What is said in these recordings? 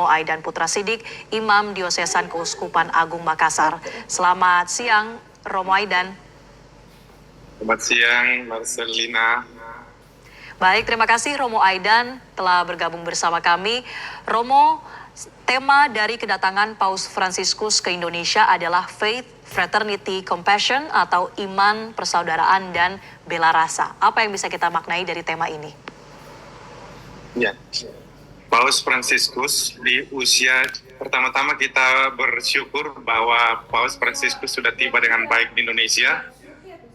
Aidan Putra Sidik, Imam Diosesan Keuskupan Agung Makassar. Selamat siang, Romo Aidan. Selamat siang, Marcelina. Baik, terima kasih Romo Aidan telah bergabung bersama kami. Romo, tema dari kedatangan Paus Fransiskus ke Indonesia adalah Faith, Fraternity, Compassion atau iman, persaudaraan, dan bela rasa. Apa yang bisa kita maknai dari tema ini? Ya, Paus Fransiskus di usia pertama-tama kita bersyukur bahwa Paus Fransiskus sudah tiba dengan baik di Indonesia,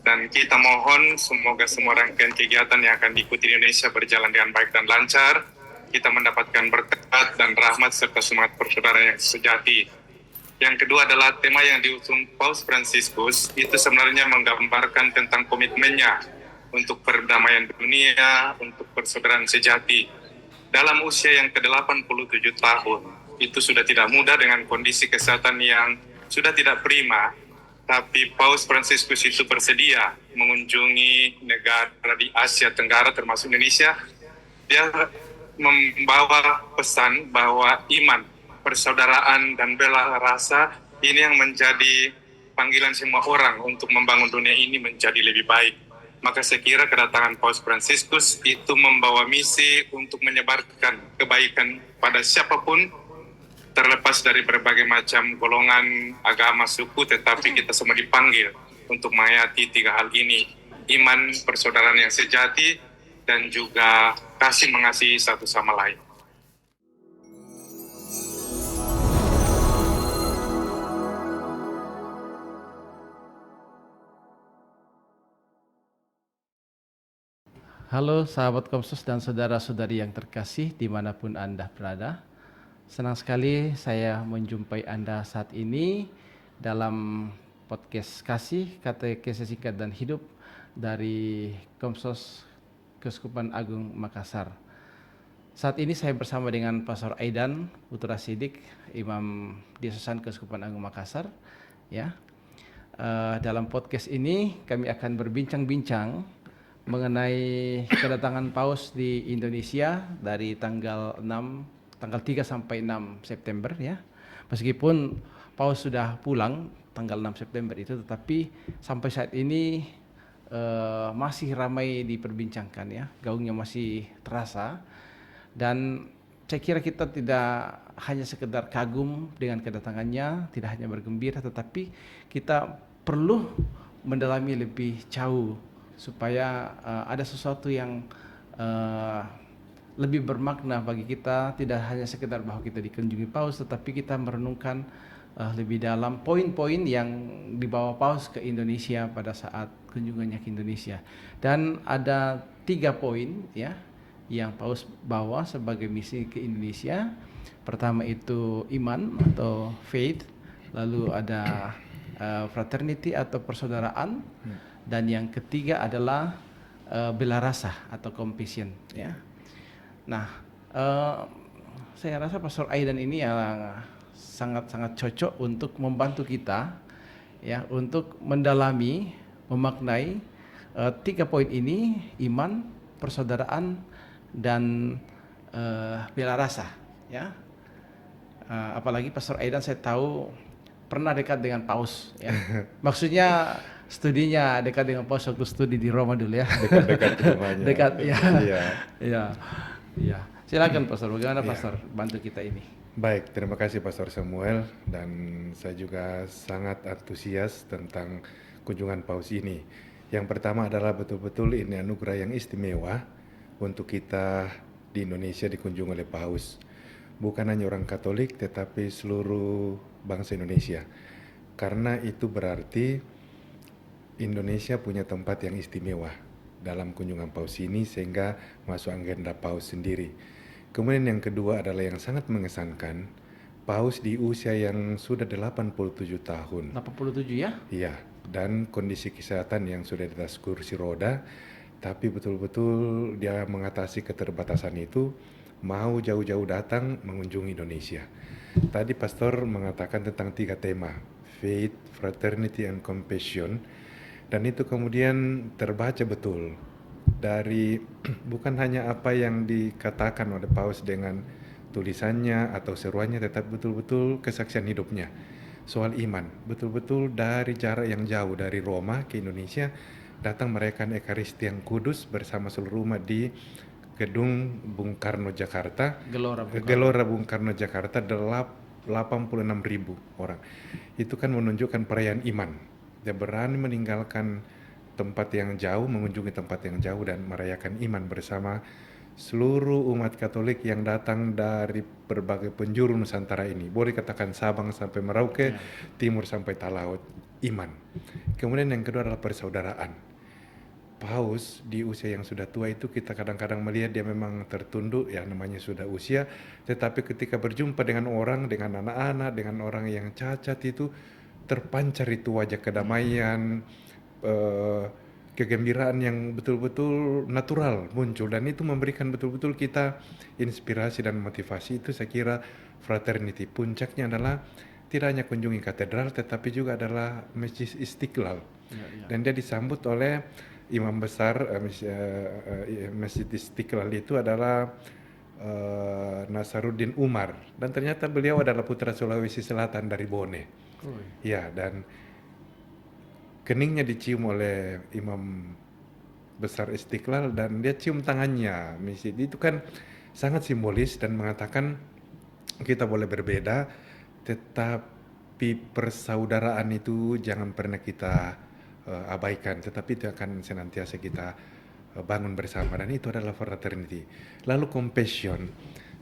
dan kita mohon semoga semua rangkaian kegiatan yang akan diikuti di Indonesia berjalan dengan baik dan lancar. Kita mendapatkan berkat dan rahmat serta semangat persaudaraan yang sejati. Yang kedua adalah tema yang diusung Paus Fransiskus itu sebenarnya menggambarkan tentang komitmennya untuk perdamaian dunia, untuk persaudaraan sejati. Dalam usia yang ke-87 tahun, itu sudah tidak mudah dengan kondisi kesehatan yang sudah tidak prima, tapi Paus Fransiskus itu bersedia mengunjungi negara di Asia Tenggara termasuk Indonesia. Dia membawa pesan bahwa iman, persaudaraan, dan bela rasa ini yang menjadi panggilan semua orang untuk membangun dunia ini menjadi lebih baik. Maka saya kira kedatangan Paus Fransiskus itu membawa misi untuk menyebarkan kebaikan pada siapapun, terlepas dari berbagai macam golongan, agama, suku, tetapi kita semua dipanggil untuk menghayati tiga hal ini: iman, persaudaraan yang sejati, dan juga kasih mengasihi satu sama lain. Halo sahabat Komsos dan saudara-saudari yang terkasih dimanapun Anda berada. Senang sekali saya menjumpai Anda saat ini dalam podcast Kasih, Katekese Singkat dan Hidup dari Komsos Keuskupan Agung Makassar. Saat ini saya bersama dengan Pastor Aidan Putra Sidik, Imam Diosesan Keuskupan Agung Makassar. Ya, dalam podcast ini kami akan berbincang-bincang mengenai kedatangan Paus di Indonesia dari tanggal 3 sampai 6 September ya. Meskipun Paus sudah pulang tanggal 6 September itu, tetapi sampai saat ini masih ramai diperbincangkan ya. Gaungnya masih terasa, dan saya kira kita tidak hanya sekedar kagum dengan kedatangannya, tidak hanya bergembira, tetapi kita perlu mendalami lebih jauh supaya ada sesuatu yang lebih bermakna bagi kita, tidak hanya sekedar bahwa kita dikunjungi Paus, tetapi kita merenungkan lebih dalam poin-poin yang dibawa Paus ke Indonesia pada saat kunjungannya ke Indonesia. Dan ada 3 poin ya yang Paus bawa sebagai misi ke Indonesia. Pertama itu iman atau faith, lalu ada fraternity atau persaudaraan, dan yang ketiga adalah bela rasa atau compassion ya. Nah, saya rasa Pastor Aidan ini sangat-sangat cocok untuk membantu kita ya untuk mendalami, memaknai 3 poin ini: iman, persaudaraan, dan bela rasa ya. Apalagi Pastor Aidan saya tahu pernah dekat dengan Paus ya. Maksudnya studinya dekat dengan Paus waktu studi di Roma dulu ya. Dekat rumahnya. Dekat ya. Iya. Ya. Ya. Silakan Pastor, bagaimana Pastor bantu kita ini? Baik, terima kasih Pastor Samuel, dan saya juga sangat antusias tentang kunjungan Paus ini. Yang pertama adalah betul-betul ini anugerah yang istimewa untuk kita di Indonesia dikunjungi oleh Paus. Bukan hanya orang Katolik tetapi seluruh bangsa Indonesia. Karena itu berarti Indonesia punya tempat yang istimewa dalam kunjungan Paus ini, sehingga masuk agenda Paus sendiri. Kemudian yang kedua adalah yang sangat mengesankan, Paus di usia yang sudah 87 tahun. 87 ya? Iya, dan kondisi kesehatan yang sudah di atas kursi roda, tapi betul-betul dia mengatasi keterbatasan itu, mau jauh-jauh datang mengunjungi Indonesia. Tadi Pastor mengatakan tentang 3 tema, faith, fraternity, and compassion, dan itu kemudian terbaca betul dari bukan hanya apa yang dikatakan oleh Paus dengan tulisannya atau seruannya, tetapi betul-betul kesaksian hidupnya soal iman. Betul-betul dari jarak yang jauh dari Roma ke Indonesia datang merayakan Ekaristi yang kudus bersama seluruh umat di Gedung Bung Karno Jakarta. Gelora Bung Karno Jakarta 86.000 orang. Itu kan menunjukkan perayaan iman. Dia berani meninggalkan tempat yang jauh, mengunjungi tempat yang jauh dan merayakan iman bersama seluruh umat Katolik yang datang dari berbagai penjuru Nusantara ini. Boleh katakan Sabang sampai Merauke, timur sampai Talaut, iman. Kemudian yang kedua adalah persaudaraan. Paus di usia yang sudah tua itu kita kadang-kadang melihat dia memang tertunduk, ya namanya sudah usia, tetapi ketika berjumpa dengan orang, dengan anak-anak, dengan orang yang cacat itu terpancar itu wajah kedamaian, kegembiraan yang betul-betul natural muncul, dan itu memberikan betul-betul kita inspirasi dan motivasi. Itu saya kira fraternity. Puncaknya adalah tidak hanya kunjungi katedral tetapi juga adalah Masjid Istiqlal. Dan dia disambut oleh imam besar Masjid Istiqlal itu adalah Nasaruddin Umar, dan ternyata beliau adalah putra Sulawesi Selatan dari Bone. Ya, dan keningnya dicium oleh imam besar Istiqlal dan dia cium tangannya. Itu kan sangat simbolis dan mengatakan kita boleh berbeda tetapi persaudaraan itu jangan pernah kita abaikan, tetapi itu akan senantiasa kita bangun bersama, dan itu adalah fraternity. Lalu compassion,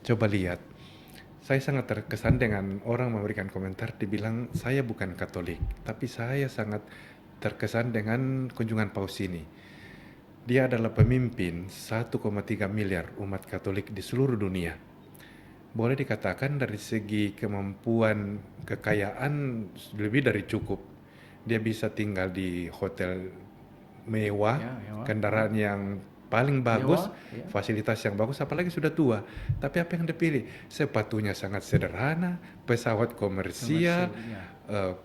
coba lihat, saya sangat terkesan dengan orang memberikan komentar dibilang saya bukan Katolik, tapi saya sangat terkesan dengan kunjungan Paus ini. Dia adalah pemimpin 1,3 miliar umat Katolik di seluruh dunia. Boleh dikatakan dari segi kemampuan, kekayaan lebih dari cukup. Dia bisa tinggal di hotel mewah, kendaraan yang paling bagus, fasilitas yang bagus, apalagi sudah tua. Tapi apa yang dipilih? Sepatunya sangat sederhana, pesawat komersial,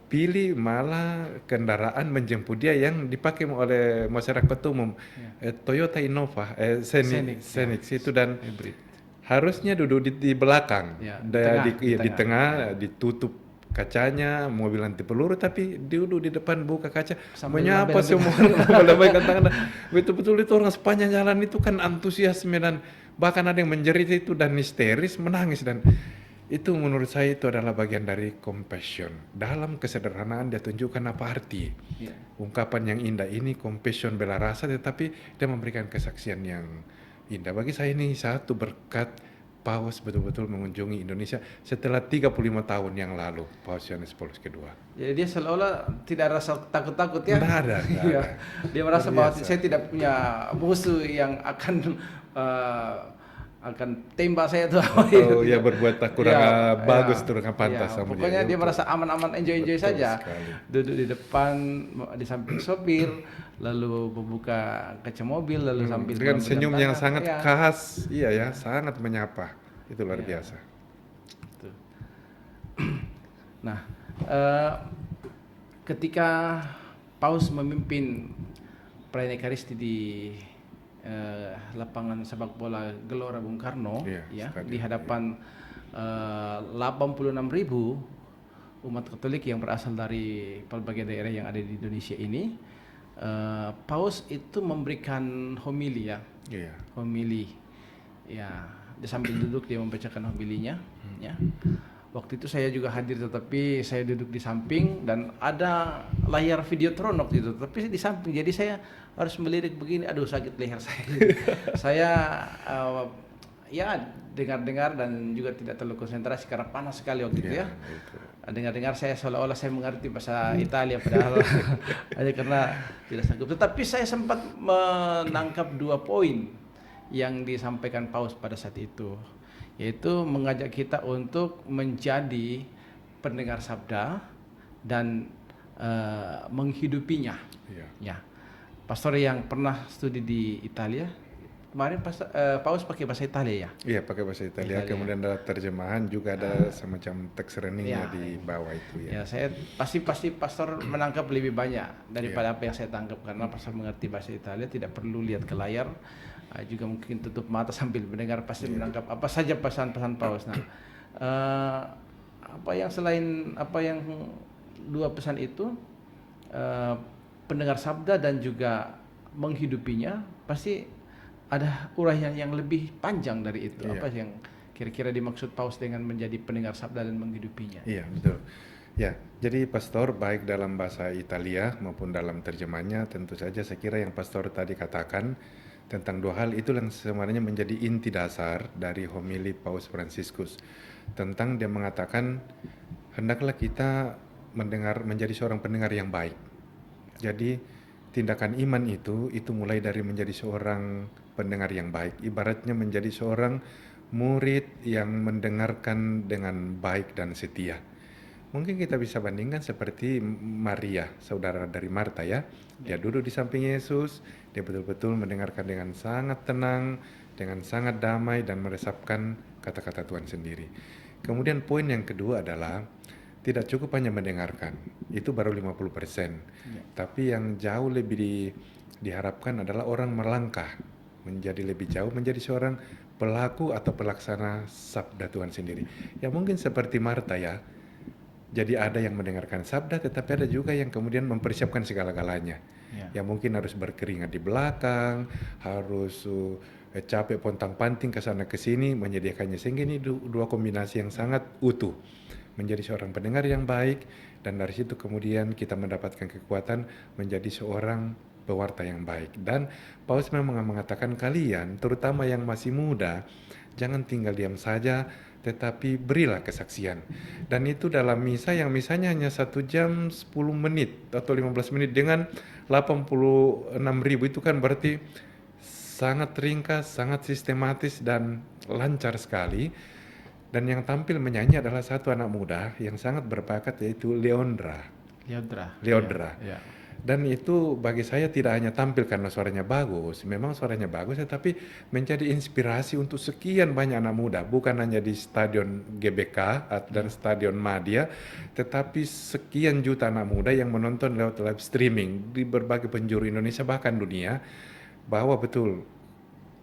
pilih malah kendaraan menjemput dia yang dipakai oleh masyarakat umum, Toyota Innova, Scenic itu, dan harusnya duduk di belakang, di tengah, ditutup kacanya, mobil anti peluru, tapi duduk di depan, buka kaca, menyapa semua, melambaikan tangan. Betul-betul itu orang sepanjang jalan itu kan antusiasme, dan bahkan ada yang menjerit itu dan histeris, menangis, dan itu menurut saya itu adalah bagian dari compassion. Dalam kesederhanaan dia tunjukkan apa arti ungkapan yang indah ini, compassion, bela rasa, tetapi dia memberikan kesaksian yang indah. Bagi saya ini satu berkat Paus betul-betul mengunjungi Indonesia setelah 35 tahun yang lalu, Paus Yohanes Paulus kedua. Jadi dia seolah-olah tidak rasa takut-takut ya? Nggak ada. Dia merasa bahwa saya tidak punya musuh yang akan tembak saya tuh. Atau ya berbuat tak kurang bagus, kurang pantas. Ya, pokoknya dia merasa aman-aman, enjoy saja. Sekali. Duduk di depan, di samping sopir, lalu membuka kaca mobil, lalu sambil dengan senyum yang sangat khas, sangat menyapa, itu luar biasa. Nah, ketika Paus memimpin perayaan Ekaristi di lapangan sepak bola Gelora Bung Karno, di hadapan 86.000 umat Katolik yang berasal dari berbagai daerah yang ada di Indonesia ini, Paus itu memberikan homili homili, di sambil duduk dia membacakan homilinya, Waktu itu saya juga hadir, tetapi saya duduk di samping dan ada layar videotron waktu itu, tapi di samping, jadi saya harus melirik begini, aduh sakit leher saya. Saya dengar-dengar dan juga tidak terlalu konsentrasi karena panas sekali waktu itu Dengar-dengar saya seolah-olah saya mengerti bahasa Italia, padahal hanya karena tidak sanggup. Tetapi saya sempat menangkap 2 poin yang disampaikan Paus pada saat itu, yaitu mengajak kita untuk menjadi pendengar sabda dan menghidupinya. Pastor yang pernah studi di Italia kemarin, Paus pakai bahasa Italia ya? Iya, pakai bahasa Italia. Kemudian ada terjemahan juga, ada semacam teks reningnya di bawah itu saya pasti pastor menangkap lebih banyak daripada apa yang saya tangkap, karena pastor mengerti bahasa Italia, tidak perlu lihat ke layar, juga mungkin tutup mata sambil mendengar pasti menangkap apa saja pesan-pesan Paus. Nah, apa yang selain apa yang dua pesan itu, pendengar sabda dan juga menghidupinya, pasti ada uraian yang lebih panjang dari itu. Apa yang kira-kira dimaksud Paus dengan menjadi pendengar sabda dan menghidupinya? Iya, betul. Ya, jadi pastor baik dalam bahasa Italia maupun dalam terjemahnya, tentu saja saya kira yang pastor tadi katakan tentang dua hal itu yang sebenarnya menjadi inti dasar dari homili Paus Fransiskus. Tentang dia mengatakan hendaklah kita menjadi seorang pendengar yang baik. Jadi tindakan iman itu mulai dari menjadi seorang pendengar yang baik. Ibaratnya menjadi seorang murid yang mendengarkan dengan baik dan setia. Mungkin kita bisa bandingkan seperti Maria, saudara dari Marta ya. Dia duduk di samping Yesus, dia betul-betul mendengarkan dengan sangat tenang, dengan sangat damai dan meresapkan kata-kata Tuhan sendiri. Kemudian poin yang kedua adalah tidak cukup hanya mendengarkan, itu baru 50%. Tapi yang jauh lebih diharapkan adalah orang melangkah menjadi lebih jauh, menjadi seorang pelaku atau pelaksana sabda Tuhan sendiri. Ya mungkin seperti Marta ya. Jadi ada yang mendengarkan sabda, tetapi ada juga yang kemudian mempersiapkan segala-galanya. Ya mungkin harus berkeringat di belakang, harus capek pontang-panting ke sana ke sini menyediakannya, sehingga ini dua kombinasi yang sangat utuh. Menjadi seorang pendengar yang baik, dan dari situ kemudian kita mendapatkan kekuatan menjadi seorang pewarta yang baik. Dan Paus memang mengatakan kalian, terutama yang masih muda, jangan tinggal diam saja, tetapi berilah kesaksian. Dan itu dalam misa yang misalnya hanya 1 jam 10 menit atau 15 menit dengan 86.000, itu kan berarti sangat ringkas, sangat sistematis dan lancar sekali. Dan yang tampil menyanyi adalah satu anak muda yang sangat berbakat, yaitu Leondra. Ya. Dan itu bagi saya tidak hanya tampil karena suaranya bagus, memang suaranya bagus, tetapi menjadi inspirasi untuk sekian banyak anak muda, bukan hanya di Stadion GBK dan Stadion Madia, tetapi sekian juta anak muda yang menonton lewat live streaming di berbagai penjuru Indonesia bahkan dunia, bahwa betul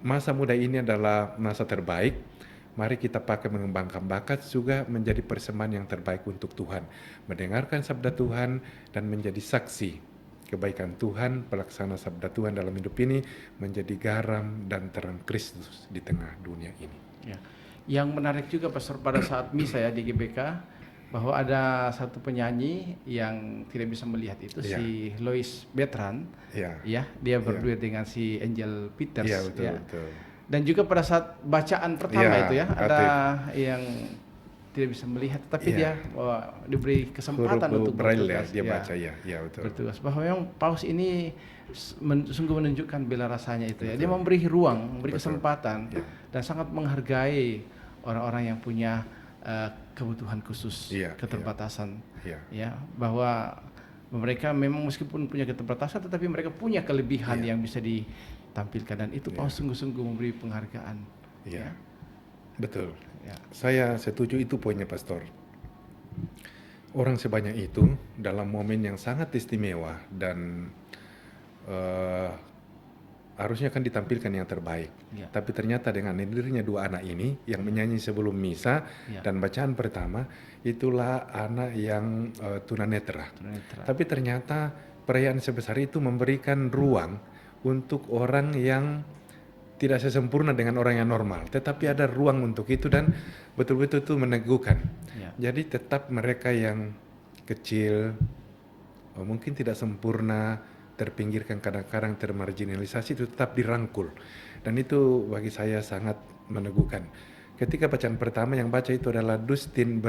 masa muda ini adalah masa terbaik. Mari kita pakai mengembangkan bakat juga menjadi persembahan yang terbaik untuk Tuhan, mendengarkan sabda Tuhan dan menjadi saksi kebaikan Tuhan, pelaksana sabda Tuhan dalam hidup ini, menjadi garam dan terang Kristus di tengah dunia ini. Ya. Yang menarik juga Pastor pada saat misa ya di GBK, bahwa ada satu penyanyi yang tidak bisa melihat itu, si Lois Bertrand, ya, dia berduet dengan si Angel Peters, betul. Dan juga pada saat bacaan pertama itu ya, ada yang tidak bisa melihat, tapi dia diberi kesempatan huruf untuk Braille bertugas. dia baca betul. Bertugas. Bahwa memang Paus ini sungguh menunjukkan bela rasanya itu ya. Dia memberi ruang, memberi kesempatan dan sangat menghargai orang-orang yang punya kebutuhan khusus, keterbatasan. Ya, bahwa mereka memang meskipun punya keterbatasan, tetapi mereka punya kelebihan yang bisa ditampilkan, dan itu Paus sungguh-sungguh memberi penghargaan. Betul. Saya setuju, itu poinnya Pastor. Orang sebanyak itu dalam momen yang sangat istimewa dan harusnya kan ditampilkan yang terbaik. Tapi ternyata dengan hadirnya dua anak ini yang menyanyi sebelum misa dan bacaan pertama, itulah anak yang tunanetra. Tapi ternyata perayaan sebesar itu memberikan ruang untuk orang yang tidak sesempurna dengan orang yang normal, tetapi ada ruang untuk itu, dan betul-betul itu meneguhkan. Jadi tetap mereka yang kecil, mungkin tidak sempurna, terpinggirkan, kadang-kadang termarginalisasi, itu tetap dirangkul, dan itu bagi saya sangat meneguhkan. Ketika bacaan pertama yang baca itu adalah Dustin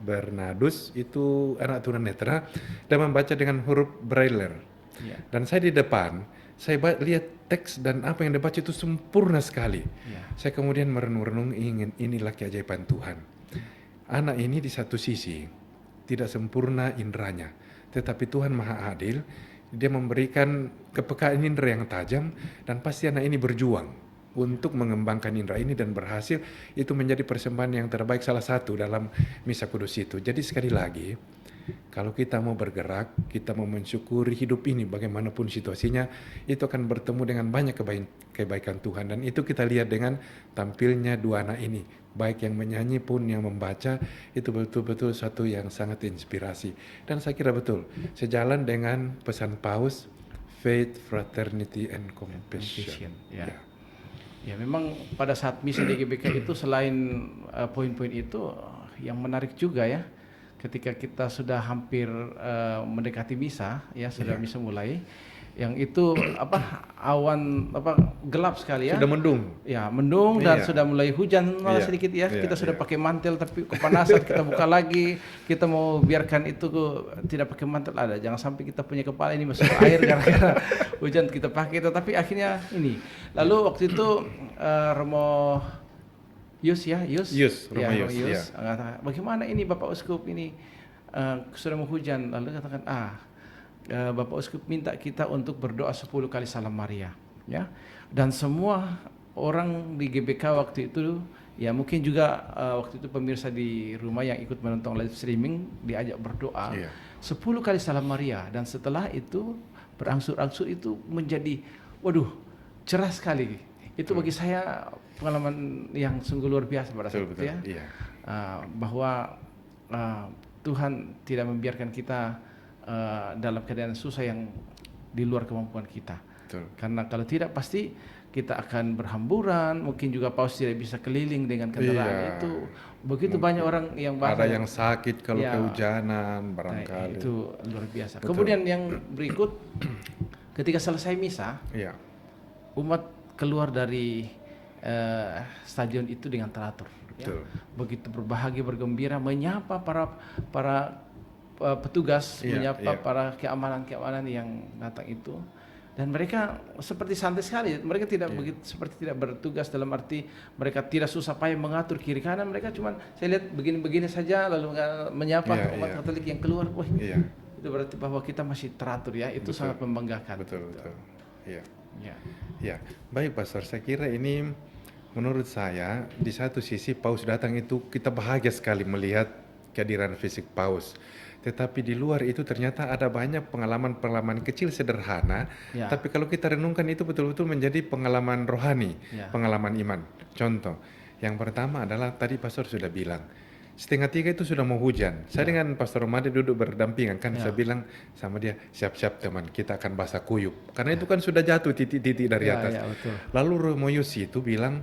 Bernardus, itu anak tunanetra, dan membaca dengan huruf Braille. Dan saya di depan, saya lihat teks dan apa yang dibaca itu sempurna sekali. Saya kemudian merenung-renung, inilah keajaiban Tuhan. Anak ini di satu sisi tidak sempurna inderanya, tetapi Tuhan Maha Adil. Dia memberikan kepekaan indera yang tajam, dan pasti anak ini berjuang untuk mengembangkan indera ini dan berhasil. Itu menjadi persembahan yang terbaik, salah satu dalam misa kudus itu. Jadi sekali lagi, Kalau kita mau bergerak, kita mau mensyukuri hidup ini bagaimanapun situasinya, itu akan bertemu dengan banyak kebaikan Tuhan. Dan itu kita lihat dengan tampilnya dua anak ini. Baik yang menyanyi pun yang membaca, itu betul-betul satu yang sangat inspirasi. Dan saya kira betul, sejalan dengan pesan Paus, faith, fraternity, and compassion. Ya. Ya, memang pada saat misa di GBK itu selain poin-poin itu yang menarik juga ya, ketika kita sudah hampir mendekati misa, ya sudah misa mulai, yang itu awan gelap sekali ya. Sudah mendung. Ya, mendung dan sudah mulai hujan malah sedikit ya. Kita sudah pakai mantel tapi kepanasan, kita buka lagi, kita mau biarkan itu tidak pakai mantel ada. Jangan sampai kita punya kepala ini masuk air gara-gara hujan kita pakai, tetapi akhirnya ini. Lalu waktu itu Romo Yus, bagaimana ini Bapak Uskup ini sudah mau hujan, lalu katakan Bapak Uskup minta kita untuk berdoa 10 kali Salam Maria, ya. Dan semua orang di GBK waktu itu, ya mungkin juga waktu itu pemirsa di rumah yang ikut menonton live streaming diajak berdoa 10 kali Salam Maria, dan setelah itu berangsur-angsur itu menjadi, waduh, cerah sekali. Itu bagi saya pengalaman yang sungguh luar biasa pada saat itu ya. Bahwa Tuhan tidak membiarkan kita dalam keadaan susah yang di luar kemampuan kita. Karena kalau tidak pasti kita akan berhamburan, mungkin juga Paus tidak bisa keliling dengan kendaraan itu. Begitu banyak orang yang ada yang sakit kalau kehujanan barangkali. Itu luar biasa. Kemudian yang berikut, ketika selesai misa, umat keluar dari stadion itu dengan teratur. Ya. Begitu berbahagia, bergembira, menyapa para petugas, menyapa para keamanan yang datang itu. Dan mereka seperti santai sekali. Mereka tidak seperti tidak bertugas, dalam arti mereka tidak susah payah mengatur kiri kanan. Mereka cuma saya lihat begini-begini saja lalu menyapa umat Katolik yang keluar. Wah, itu berarti bahwa kita masih teratur ya. Itu sangat membanggakan. Betul. Ya, baik Pastor. Saya kira ini menurut saya di satu sisi Paus datang itu kita bahagia sekali melihat kehadiran fisik Paus. Tetapi di luar itu ternyata ada banyak pengalaman-pengalaman kecil sederhana. Tapi kalau kita renungkan itu betul-betul menjadi pengalaman rohani, pengalaman iman. Contoh, yang pertama adalah tadi Pastor sudah bilang, 2:30 itu sudah mau hujan. Saya dengan Pastor Romade duduk berdampingan kan, saya bilang sama dia, siap-siap teman, kita akan basah kuyup. Karena itu kan sudah jatuh titik-titik dari atas. Lalu Romo Yusi itu bilang,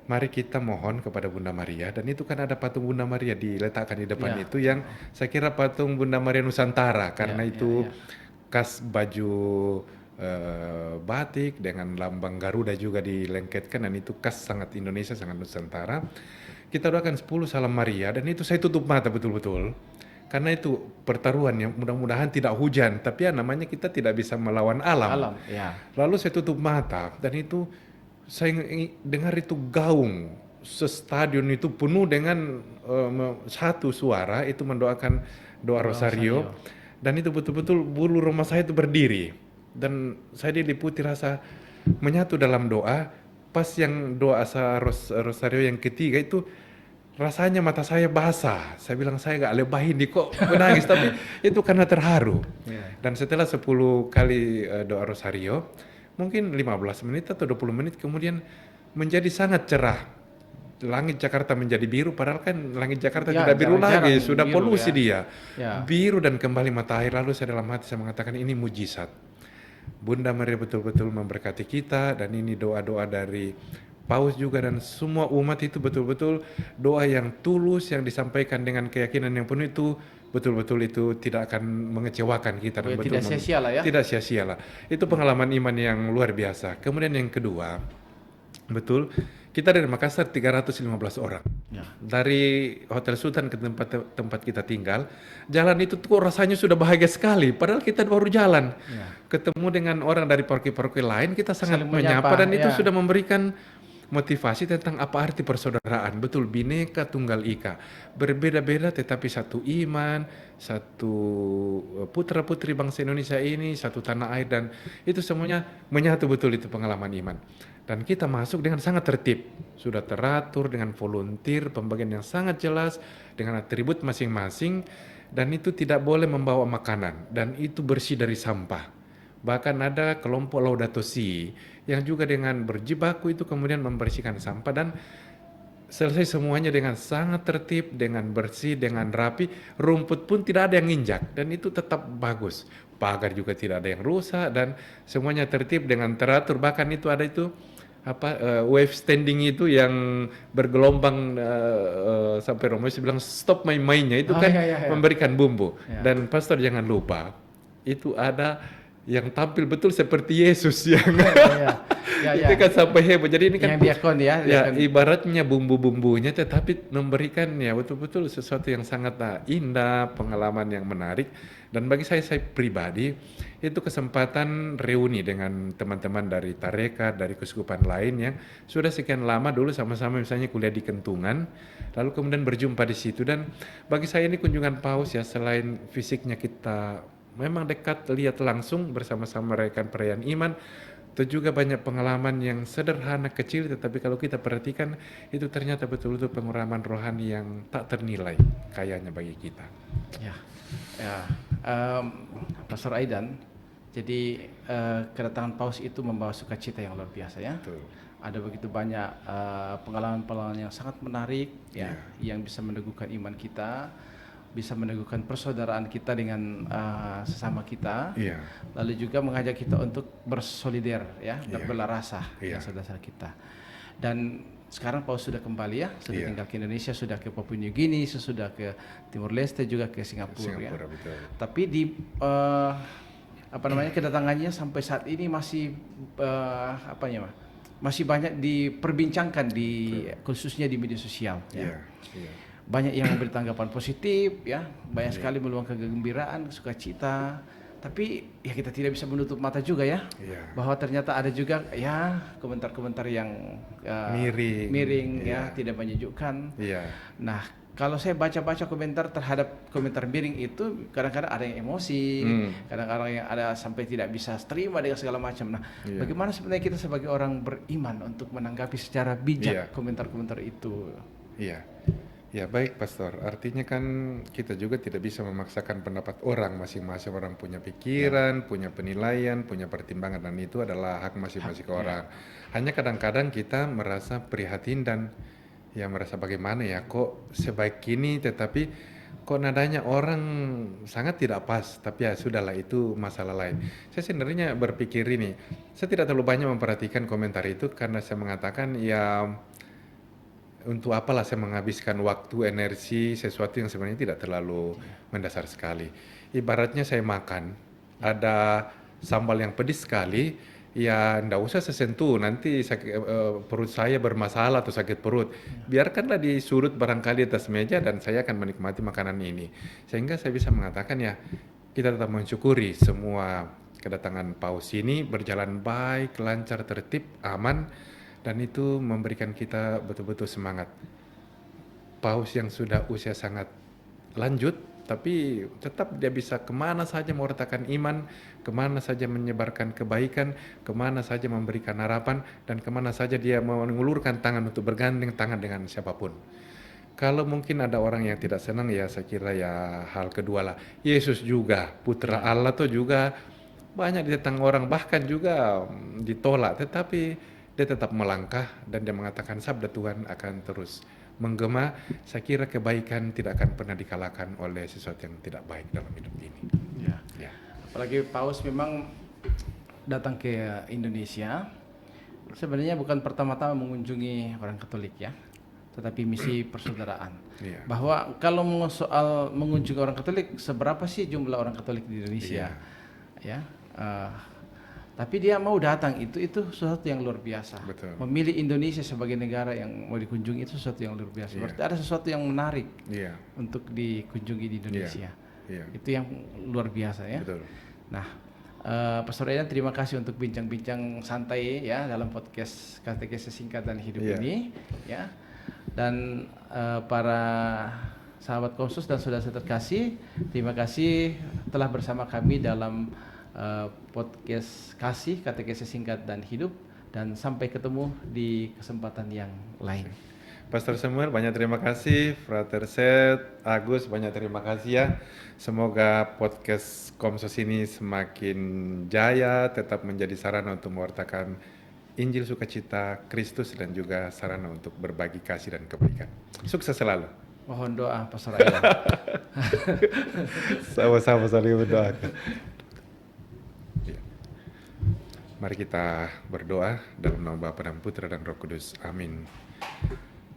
mari kita mohon kepada Bunda Maria, dan itu kan ada patung Bunda Maria diletakkan di depan itu yang saya kira patung Bunda Maria Nusantara, karena itu khas baju batik dengan lambang Garuda juga dilengketkan, dan itu khas sangat Indonesia, sangat Nusantara. Kita doakan 10 Salam Maria, dan itu saya tutup mata betul-betul. Karena itu pertaruhan yang mudah-mudahan tidak hujan, tapi namanya kita tidak bisa melawan alam. Lalu saya tutup mata, dan itu saya dengar itu gaung, stadion itu penuh dengan satu suara, itu mendoakan doa Rosario. Dan itu betul-betul bulu roma saya itu berdiri. Dan saya diliputi rasa menyatu dalam doa. Pas yang doa Rosario yang ketiga itu rasanya mata saya basah. Saya bilang saya gak lebah ini kok menangis, tapi itu karena terharu. Dan setelah 10 kali doa Rosario, mungkin 15 menit atau 20 menit kemudian menjadi sangat cerah. Langit Jakarta menjadi biru, padahal kan langit Jakarta tidak biru lagi, sudah biru, polusi dia. Biru dan kembali matahari. Lalu saya dalam hati saya mengatakan ini mujizat. Bunda Maria betul-betul memberkati kita, dan ini doa-doa dari Paus juga, dan semua umat itu betul-betul doa yang tulus yang disampaikan dengan keyakinan yang penuh itu betul-betul itu tidak akan mengecewakan kita. Dan tidak sia-sia lah ya. Tidak sia-sia lah. Itu pengalaman iman yang luar biasa. Kemudian yang kedua, betul, kita dari Makassar 315 orang. Dari Hotel Sultan ke tempat kita tinggal, jalan itu tuh rasanya sudah bahagia sekali, padahal kita baru jalan. Ketemu dengan orang dari paroki-paroki lain, kita sangat menyapa, dan itu sudah memberikan motivasi tentang apa arti persaudaraan. Betul, Bhinneka Tunggal Ika, berbeda-beda tetapi satu iman, satu putra-putri bangsa Indonesia ini, satu tanah air, dan itu semuanya menyatu betul. Itu pengalaman iman. Dan kita masuk dengan sangat tertib, sudah teratur dengan volunteer, pembagian yang sangat jelas dengan atribut masing-masing. dan itu tidak boleh membawa makanan dan itu bersih dari sampah. Bahkan ada kelompok Laudato Si yang juga dengan berjibaku itu kemudian membersihkan sampah dan selesai semuanya dengan sangat tertib, dengan bersih, dengan rapi. Rumput pun tidak ada yang injak dan itu tetap bagus. Pagar juga tidak ada yang rusak dan semuanya tertib dengan teratur. Bahkan itu ada itu wave standing itu yang bergelombang sampai Romo bilang stop main-mainnya itu kan memberikan bumbu. Dan pastor jangan lupa itu ada yang tampil betul seperti Yesus yang itu kan sampai heboh. Jadi ini kan yang diakon ya ibaratnya bumbu-bumbunya tetapi memberikan ya betul-betul sesuatu yang sangat indah, pengalaman yang menarik. Dan bagi saya pribadi itu kesempatan reuni dengan teman-teman dari tarekat, dari keuskupan lain yang sudah sekian lama dulu sama-sama misalnya kuliah di Kentungan, lalu kemudian berjumpa di situ. Dan bagi saya ini kunjungan paus ya, selain fisiknya kita memang dekat lihat langsung bersama-sama merayakan perayaan iman, itu juga banyak pengalaman yang sederhana kecil tetapi kalau kita perhatikan itu ternyata betul-betul penguraman rohani yang tak ternilai kayanya bagi kita. Pastor Aidan, jadi kedatangan paus itu membawa sukacita yang luar biasa ya. Betul. Ada begitu banyak pengalaman-pengalaman yang sangat menarik yang bisa meneguhkan iman kita, bisa meneguhkan persaudaraan kita dengan sesama kita, lalu juga mengajak kita untuk bersolider ya, berbelarasah dengan saudara kita. Dan sekarang paus sudah kembali ya, sudah tinggal ke Indonesia, sudah ke Papua New Guinea, sudah ke Timur Leste, juga ke Singapura ya. Betul. Tapi di kedatangannya sampai saat ini masih masih banyak diperbincangkan khususnya di media sosial ya. Banyak yang memberi tanggapan positif ya, banyak sekali meluangkan kegembiraan, sukacita. Tapi ya kita tidak bisa menutup mata juga ya, bahwa ternyata ada juga ya komentar-komentar yang miring ya, tidak menyejukkan. Nah, kalau saya baca-baca komentar terhadap komentar miring itu kadang-kadang ada yang emosi, kadang-kadang yang ada sampai tidak bisa terima dengan segala macam. Nah, bagaimana sebenarnya kita sebagai orang beriman untuk menanggapi secara bijak komentar-komentar itu? Ya baik Pastor, artinya kan kita juga tidak bisa memaksakan pendapat orang, masing-masing orang punya pikiran, punya penilaian, punya pertimbangan dan itu adalah hak masing-masing orang. Hanya kadang-kadang kita merasa prihatin dan ya merasa bagaimana ya kok sebaik ini tetapi kok nadanya orang sangat tidak pas, tapi ya sudahlah itu masalah lain. Saya sebenarnya berpikir ini, saya tidak terlalu banyak memperhatikan komentar itu karena saya mengatakan ya untuk apalah saya menghabiskan waktu, energi, sesuatu yang sebenarnya tidak terlalu mendasar sekali. Ibaratnya saya makan, ada sambal yang pedis sekali, ya ndak usah saya sentuh, nanti perut saya bermasalah atau sakit perut. Biarkanlah di surut barangkali atas meja dan saya akan menikmati makanan ini. Sehingga saya bisa mengatakan ya, kita tetap mensyukuri semua kedatangan paus ini berjalan baik, lancar, tertib, aman. Dan itu memberikan kita betul-betul semangat. Paus yang sudah usia sangat lanjut, tapi tetap dia bisa kemana saja mewartakan iman, kemana saja menyebarkan kebaikan, kemana saja memberikan harapan, dan kemana saja dia mengulurkan tangan untuk bergandeng tangan dengan siapapun. Kalau mungkin ada orang yang tidak senang, ya saya kira ya hal kedua lah. Yesus juga, putra Allah tuh juga banyak ditentang orang, bahkan juga ditolak, tetapi dia tetap melangkah dan dia mengatakan sabda Tuhan akan terus menggema. Saya kira kebaikan tidak akan pernah dikalahkan oleh sesuatu yang tidak baik dalam hidup ini. Apalagi paus memang datang ke Indonesia sebenarnya bukan pertama-tama mengunjungi orang Katolik ya, tetapi misi persaudaraan. Bahwa kalau soal mengunjungi orang Katolik, seberapa sih jumlah orang Katolik di Indonesia? Tapi dia mau datang, itu sesuatu yang luar biasa. Betul. Memilih Indonesia sebagai negara yang mau dikunjungi itu sesuatu yang luar biasa. Berarti ada sesuatu yang menarik untuk dikunjungi di Indonesia. Itu yang luar biasa ya. Betul. Nah, Pastor Aidan, terima kasih untuk bincang-bincang santai ya dalam podcast Katekese Singkat dan Hidup ini ya. Dan para sahabat Komsus dan saudara terkasih, terima kasih telah bersama kami dalam podcast Kasih, Katekese Singkat dan Hidup, dan sampai ketemu di kesempatan yang lain. Pastor Samuel, banyak terima kasih. Frater Seth, Agus, banyak terima kasih ya. Semoga podcast Komsos ini semakin jaya, tetap menjadi sarana untuk mewartakan Injil sukacita Kristus dan juga sarana untuk berbagi kasih dan kebaikan. Sukses selalu. Mohon doa Pastor Aidan. Sama-sama saling berdoa. Mari kita berdoa dalam nama Bapa dan Putra dan Roh Kudus. Amin.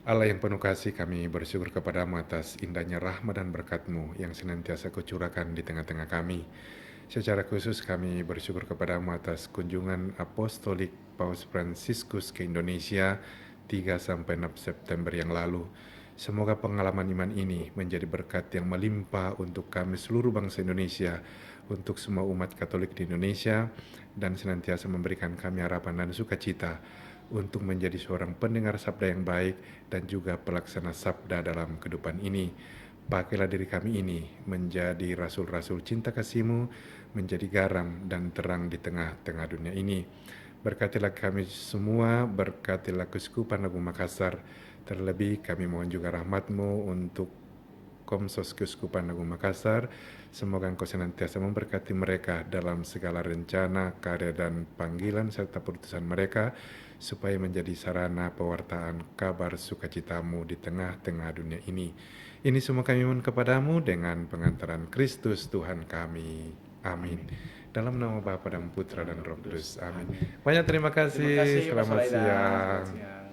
Allah yang penuh kasih, kami bersyukur kepadamu atas indahnya rahmat dan berkat-Mu yang senantiasa Kau curahkan di tengah-tengah kami. Secara khusus kami bersyukur kepadamu atas kunjungan apostolik Paus Fransiskus ke Indonesia 3-6 September yang lalu. Semoga pengalaman iman ini menjadi berkat yang melimpah untuk kami seluruh bangsa Indonesia, untuk semua umat Katolik di Indonesia, dan senantiasa memberikan kami harapan dan sukacita untuk menjadi seorang pendengar sabda yang baik dan juga pelaksana sabda dalam kehidupan ini. Pakailah diri kami ini menjadi rasul-rasul cinta kasih-Mu, menjadi garam dan terang di tengah-tengah dunia ini. Berkatilah kami semua, berkatilah Keuskupan Agung Makassar. Terlebih kami mohon juga rahmat-Mu untuk Komsos Keuskupan Agung Makassar. Semoga Engkau senantiasa memberkati mereka dalam segala rencana, karya dan panggilan serta putusan mereka, supaya menjadi sarana pewartaan kabar sukacita-Mu di tengah-tengah dunia ini. Ini semua kami mohon kepadamu dengan pengantaran Kristus Tuhan kami. Amin. Dalam nama Bapa dan Putra dan Roh Kudus. Amin. Banyak terima kasih. Terima kasih, Selamat Pastor Aidan. siang. Selamat siang.